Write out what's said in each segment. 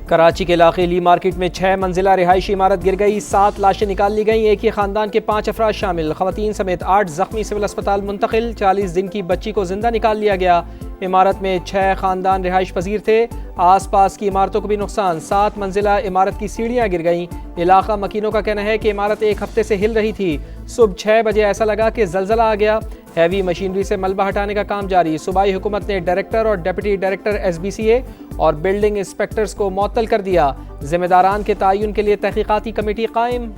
کراچی کے علاقے لی مارکیٹ میں 6 منزلہ رہائشی عمارت گر گئی، 7 لاشیں نکال لی گئیں، ایک ہی خاندان کے 5 افراد شامل، خواتین سمیت 8 زخمی سول اسپتال منتقل، 40 دن کی بچی کو زندہ نکال لیا گیا۔ عمارت میں 6 خاندان رہائش پذیر تھے، آس پاس کی عمارتوں کو بھی نقصان، 7 منزلہ عمارت کی سیڑھیاں گر گئیں۔ علاقہ مکینوں کا کہنا ہے کہ عمارت ایک ہفتے سے ہل رہی تھی، صبح 6 بجے ایسا لگا کہ زلزلہ آ گیا۔ ہیوی مشینری سے ملبہ ہٹانے کا کام جاری، صوبائی حکومت نے ڈائریکٹر اور ڈپٹی ڈائریکٹر SBCA اور بلڈنگ انسپیکٹرز کو معطل کر دیا، ذمہ داران کے تعین کے لیے تحقیقاتی کمیٹی قائم۔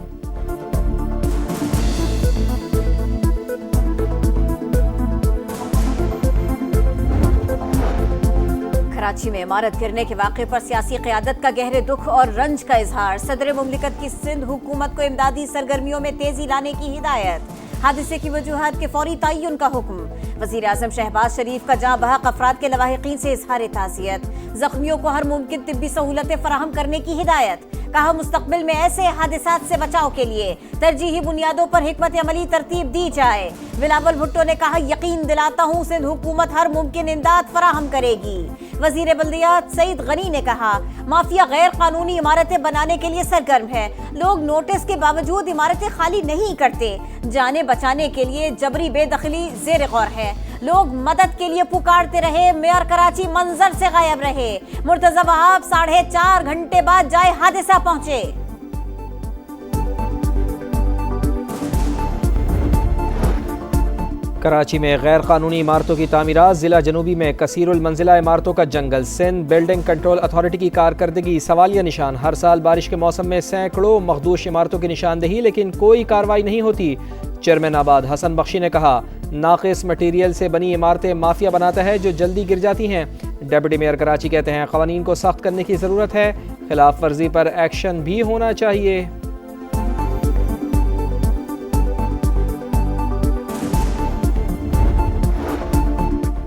کراچی میں عمارت گرنے کے واقعے پر سیاسی قیادت کا گہرے دکھ اور رنج کا اظہار، صدر مملکت کی سندھ حکومت کو امدادی سرگرمیوں میں تیزی لانے کی ہدایت، حادثے کی وجوہات کے فوری تعین کا حکم، وزیر اعظم شہباز شریف کا جاں بحق افراد کے لواحقین سے اظہار تعزیت، زخمیوں کو ہر ممکن طبی سہولتیں فراہم کرنے کی ہدایت، کہا مستقبل میں ایسے حادثات سے بچاؤ کے لیے ترجیحی بنیادوں پر حکمت عملی ترتیب دی جائے۔ بلاول بھٹو نے کہا یقین دلاتا ہوں سندھ حکومت ہر ممکن امداد فراہم کرے گی۔ وزیر بلدیات سعید غنی نے کہا مافیا غیر قانونی عمارتیں بنانے کے لیے سرگرم ہے، لوگ نوٹس کے باوجود عمارتیں خالی نہیں کرتے، جانیں بچانے کے لیے جبری بے دخلی زیر غور ہے، لوگ مدد کے لیے پکارتے رہے، میئر کراچی منظر سے غائب رہے، مرتضی وہاب 4.5 گھنٹے بعد جائے حادثہ پہنچے۔ کراچی میں غیر قانونی عمارتوں کی تعمیرات، ضلع جنوبی میں کثیر المنزلہ عمارتوں کا جنگل، سندھ بلڈنگ کنٹرول اتھارٹی کی کارکردگی سوالیہ نشان، ہر سال بارش کے موسم میں سینکڑوں مخدوش عمارتوں کی نشاندہی لیکن کوئی کارروائی نہیں ہوتی۔ چیئرمین آباد حسن بخشی نے کہا ناقص مٹیریل سے بنی عمارتیں مافیا بناتا ہے جو جلدی گر جاتی ہیں۔ ڈپٹی میئر کراچی کہتے ہیں قوانین کو سخت کرنے کی ضرورت ہے، خلاف ورزی پر ایکشن بھی ہونا چاہیے۔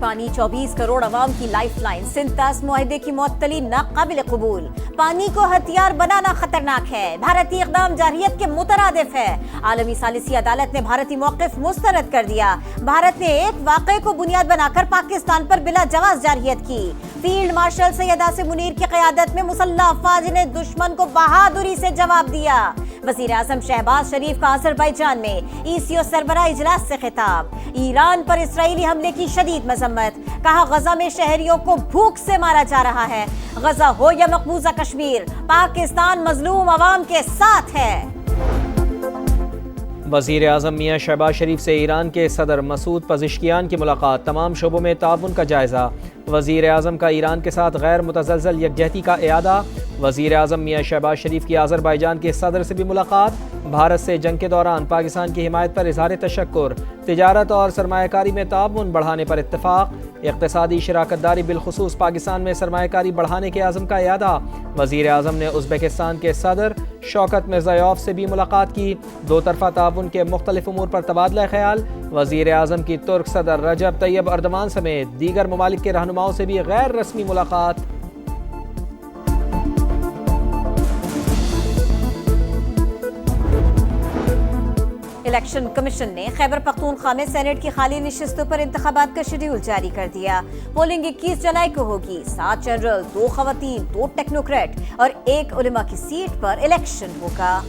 پانی 24 کروڑ عوام کی لائف لائن، سندھ طاس معاہدے کی معطلی ناقابل قبول، پانی کو ہتھیار بنانا خطرناک ہے، بھارتی اقدام جارحیت کے مترادف ہے، عالمی ثالثی عدالت نے بھارتی موقف مسترد کر دیا، بھارت نے ایک واقعے کو بنیاد بنا کر پاکستان پر بلا جواز جارحیت کی، فیلڈ مارشل سید عاصم منیر کی قیادت میں مسلح افواج نے دشمن کو بہادری سے جواب دیا، وزیر اعظم شہباز شریف کا آذربائیجان میں ECO سربراہ اجلاس سے خطاب، ایران پر اسرائیلی حملے کی شدید مذمت، کہا غزہ میں شہریوں کو بھوک سے مارا جا رہا ہے، غزہ ہو یا مقبوضہ کشمیر، پاکستان مظلوم عوام کے ساتھ ہے۔ وزیر اعظم میاں شہباز شریف سے ایران کے صدر مسعود پزشکیان کی ملاقات، تمام شعبوں میں تعاون کا جائزہ، وزیر اعظم کا ایران کے ساتھ غیر متزلزل یکجہتی کا اعادہ، وزیر اعظم میاں شہباز شریف کی آذربائیجان کے صدر سے بھی ملاقات، بھارت سے جنگ کے دوران پاکستان کی حمایت پر اظہار تشکر، تجارت اور سرمایہ کاری میں تعاون بڑھانے پر اتفاق، اقتصادی شراکت داری بالخصوص پاکستان میں سرمایہ کاری بڑھانے کے عزم کا اعادہ، وزیر اعظم نے ازبکستان کے صدر شوکت مرزایوف سے بھی ملاقات کی، دو طرفہ تعاون کے مختلف امور پر تبادلہ خیال، وزیر اعظم کی ترک صدر رجب طیب اردوان سمیت دیگر ممالک کے رہنماؤں سے بھی غیر رسمی ملاقات۔ الیکشن کمیشن نے خیبر پختونخوا میں سینٹ کی خالی نشستوں پر انتخابات کا شیڈیول جاری کر دیا، پولنگ 21 جولائی کو ہوگی، 7 جنرل، 2 خواتین، 2 ٹیکنوکریٹ اور 1 علماء کی سیٹ پر الیکشن ہوگا۔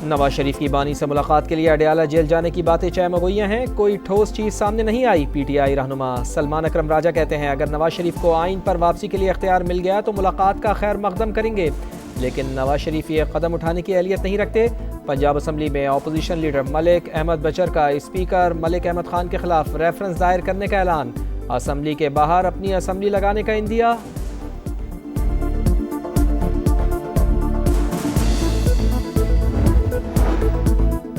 نواز شریف کی بانی سے ملاقات کے لیے اڈیالہ جیل جانے کی باتیں چائے مگوئیاں ہیں، کوئی ٹھوس چیز سامنے نہیں آئی، PTI رہنما سلمان اکرم راجہ کہتے ہیں اگر نواز شریف کو آئین پر واپسی کے لیے اختیار مل گیا تو ملاقات کا خیر مقدم کریں گے، لیکن نواز شریف یہ قدم اٹھانے کی اہلیت نہیں رکھتے۔ پنجاب اسمبلی میں opposition leader Malik Ahmad Butcher کا اسپیکر ملک احمد خان کے خلاف ریفرنس دائر کرنے کا اعلان، اسمبلی کے باہر اپنی اسمبلی لگانے کا عندیہ۔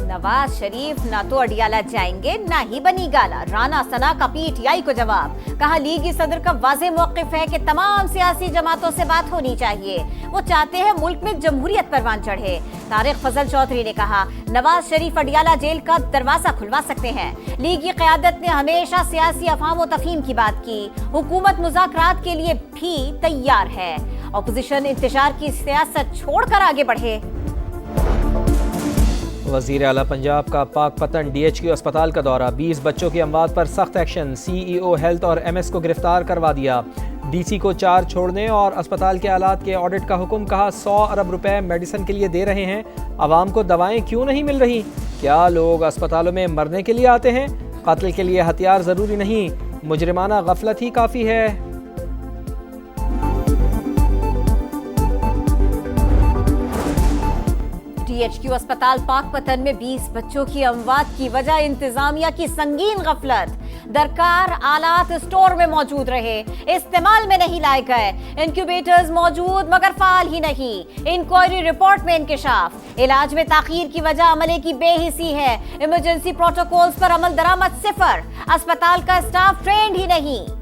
نواز شریف نہ تو اڈیالہ جائیں گے نہ ہی بنی گالا، رانا ثنا کا PTI کو جواب، کہا لیگی صدر کا واضح موقف ہے کہ تمام سیاسی جماعتوں سے بات ہونی چاہیے، وہ چاہتے ہیں ملک میں جمہوریت پروان چڑھے۔ طارق فضل چودھری نے کہا نواز شریف اڈیالہ جیل کا دروازہ کھلوا سکتے ہیں، لیگی قیادت نے ہمیشہ سیاسی افہام و تفہیم کی بات کی، حکومت مذاکرات کے لیے بھی تیار ہے، اپوزیشن انتشار کی سیاست چھوڑ کر آگے بڑھے۔ وزیر اعلیٰ پنجاب کا پاک پتن DHQ اسپتال کا دورہ، 20 بچوں کی اموات پر سخت ایکشن، CEO ہیلتھ اور MS کو گرفتار کروا دیا، DC کو چارج چھوڑنے اور اسپتال کے آلات کے آڈٹ کا حکم، کہا 100 ارب روپے میڈیسن کے لیے دے رہے ہیں، عوام کو دوائیں کیوں نہیں مل رہی؟ کیا لوگ اسپتالوں میں مرنے کے لیے آتے ہیں؟ قتل کے لیے ہتھیار ضروری نہیں، مجرمانہ غفلت ہی کافی ہے۔ DHQ اسپتال پاک پتن میں 20 بچوں کی اموات کی وجہ انتظامیہ کی سنگین غفلت، درکار آلات اسٹور میں موجود رہے، استعمال میں نہیں لائے گئے، انکیوبیٹرز موجود مگر فعال ہی نہیں، انکوائری رپورٹ میں انکشاف، علاج میں تاخیر کی وجہ عملے کی بے حسی ہے، ایمرجنسی پروٹوکولز پر عمل درآمد صفر، اسپتال کا اسٹاف ٹرینڈ ہی نہیں۔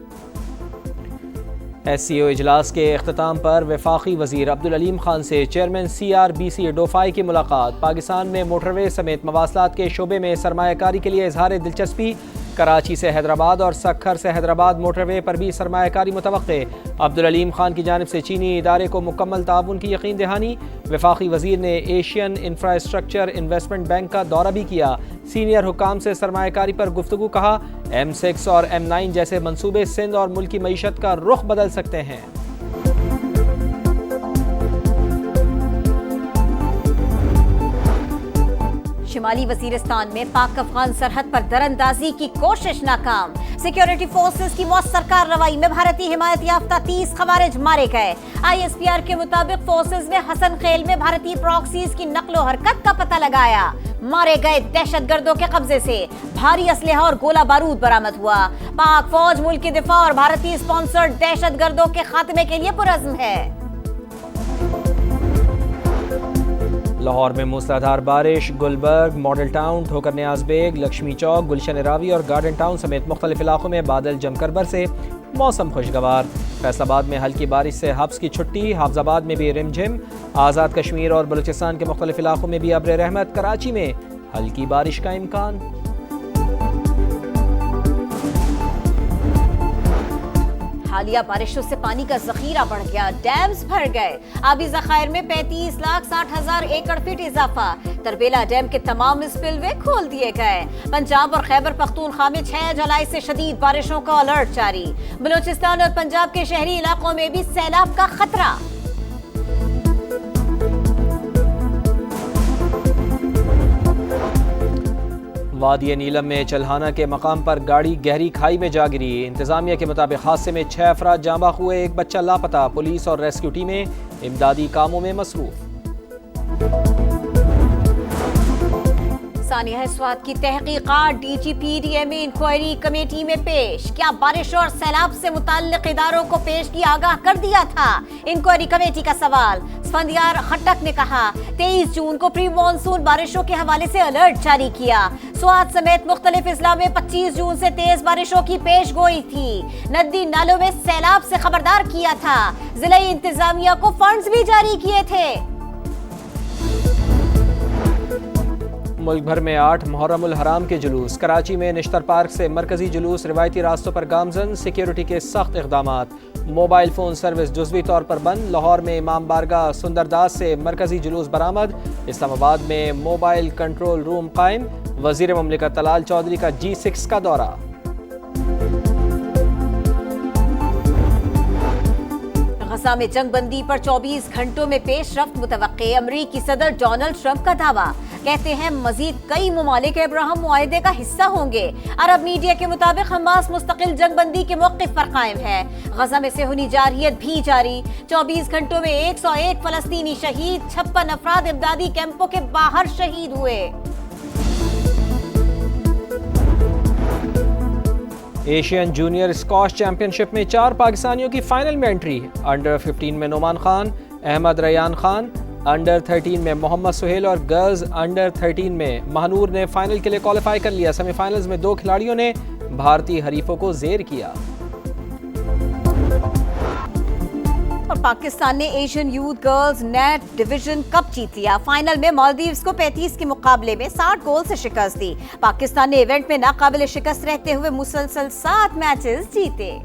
SCO اجلاس کے اختتام پر وفاقی وزیر عبدالعلیم خان سے چیئرمین CRBC ڈوفائی کی ملاقات، پاکستان میں موٹر وے سمیت مواصلات کے شعبے میں سرمایہ کاری کے لیے اظہار دلچسپی، کراچی سے حیدرآباد اور سکھر سے حیدرآباد موٹر وے پر بھی سرمایہ کاری متوقع، عبدالعلیم خان کی جانب سے چینی ادارے کو مکمل تعاون کی یقین دہانی، وفاقی وزیر نے ایشین انفراسٹرکچر انویسٹمنٹ بینک کا دورہ بھی کیا، سینئر حکام سے سرمایہ کاری پر گفتگو، کہا M6 اور M9 جیسے منصوبے سندھ اور ملکی معیشت کا رخ بدل سکتے ہیں۔ شمالی وزیرستان میں پاک افغان سرحد پر دراندازی کی کوشش ناکام، سیکیورٹی فورسز کی مؤثر کارروائی میں بھارتی حمایت یافتہ 30 خوارج مارے گئے۔ ISPR کے مطابق فورسز نے حسن خیل میں بھارتی پراکسیز کی نقل و حرکت کا پتہ لگایا، مارے گئے دہشت گردوں کے قبضے سے بھاری اسلحہ اور گولہ بارود برآمد ہوا۔ پاک فوج ملک کی دفاع اور بھارتی اسپانسرڈ دہشت گردوں کے خاتمے کے لیے پرعزم ہے۔ لاہور میں موسلادھار بارش، گلبرگ، ماڈل ٹاؤن، ٹھوکر نیاز بیگ، لکشمی چوک، گلشن راوی اور گارڈن ٹاؤن سمیت مختلف علاقوں میں بادل جم کر برسے، موسم خوشگوار۔ فیصل آباد میں ہلکی بارش سے حبس کی چھٹی، حافظ آباد میں بھی رم جھم، آزاد کشمیر اور بلوچستان کے مختلف علاقوں میں بھی ابر رحمت، کراچی میں ہلکی بارش کا امکان۔ حالیہ بارشوں سے پانی کا ذخیرہ بڑھ گیا، ڈیمز بھر گئے، آبی ذخائر میں 35,60,000 ایکڑ فٹ اضافہ، تربیلا ڈیم کے تمام اسپل وے کھول دیے گئے۔ پنجاب اور خیبر پختونخوا میں 6 جولائی سے شدید بارشوں کا الرٹ جاری، بلوچستان اور پنجاب کے شہری علاقوں میں بھی سیلاب کا خطرہ۔ وادی نیلم میں چلہانہ کے مقام پر گاڑی گہری کھائی میں جا گری، انتظامیہ کے مطابق حادثے میں 6 افراد جاں بحق ہوئے، ایک بچہ لاپتہ، پولیس اور ریسکیو ٹیمیں امدادی کاموں میں مصروف۔ ثانیہ سوات کی تحقیقات DGPDMA انکوائری کمیٹی میں پیش، کیا بارش اور سیلاب سے متعلق اداروں کو پیش کی آگاہ کر دیا تھا؟ انکوائری کمیٹی کا سوال۔ اسفندیار خٹک نے کہا 23 جون کو پری مانسون بارشوں کے حوالے سے الرٹ جاری کیا، سوات سمیت مختلف اضلاع میں 25 جون سے تیز بارشوں کی پیش گوئی تھی، ندی نالوں میں سیلاب سے خبردار کیا تھا، ضلعی انتظامیہ کو فنڈز بھی جاری کیے تھے۔ ملک بھر میں 8 محرم الحرام کے جلوس، کراچی میں نشتر پارک سے مرکزی جلوس، روایتی راستوں پر گامزن، سیکیورٹی کے سخت اقدامات، موبائل فون سروس جزوی طور پر بند، لاہور میں امام بارگاہ سندرداس سے مرکزی جلوس برآمد، اسلام آباد میں موبائل کنٹرول روم قائم، وزیر مملکت طلال چودھری کا G6 کا دورہ۔ غزہ میں جنگ بندی پر 24 گھنٹوں میں پیش رفت متوقع، امریکی صدر ڈونلڈ ٹرمپ کا دعویٰ، کہتے ہیں مزید کئی ممالک ابراہم معاہدے کا حصہ ہوں گے۔ عرب میڈیا کے مطابق حماس مستقل جنگ بندی کے موقف پر قائم ہے، غزہ میں صہیونی جارحیت بھی جاری، 24 گھنٹوں میں 101 فلسطینی شہید، 56 افراد امدادی کیمپوں کے باہر شہید ہوئے۔ ایشین جونیئر اسکواش چیمپئن شپ میں 4 پاکستانیوں کی فائنل میں انٹری، انڈر 15 میں نعمان خان، احمد ریان خان، انڈر 13 میں محمد سہیل اور گرلز انڈر 13 میں مہنور نے فائنل کے لیے کوالیفائی کر لیا۔ سیمی فائنلز میں 2 کھلاڑیوں نے بھارتی حریفوں کو زیر کیا۔ اور پاکستان نے Asian youth girls net division cup جیت لیا، فائنل میں مالدیوز کو 35 کے مقابلے میں 60 گول سے شکست دی۔ پاکستان نے ایونٹ میں ناقابل شکست رہتے ہوئے مسلسل 7 میچز جیتے۔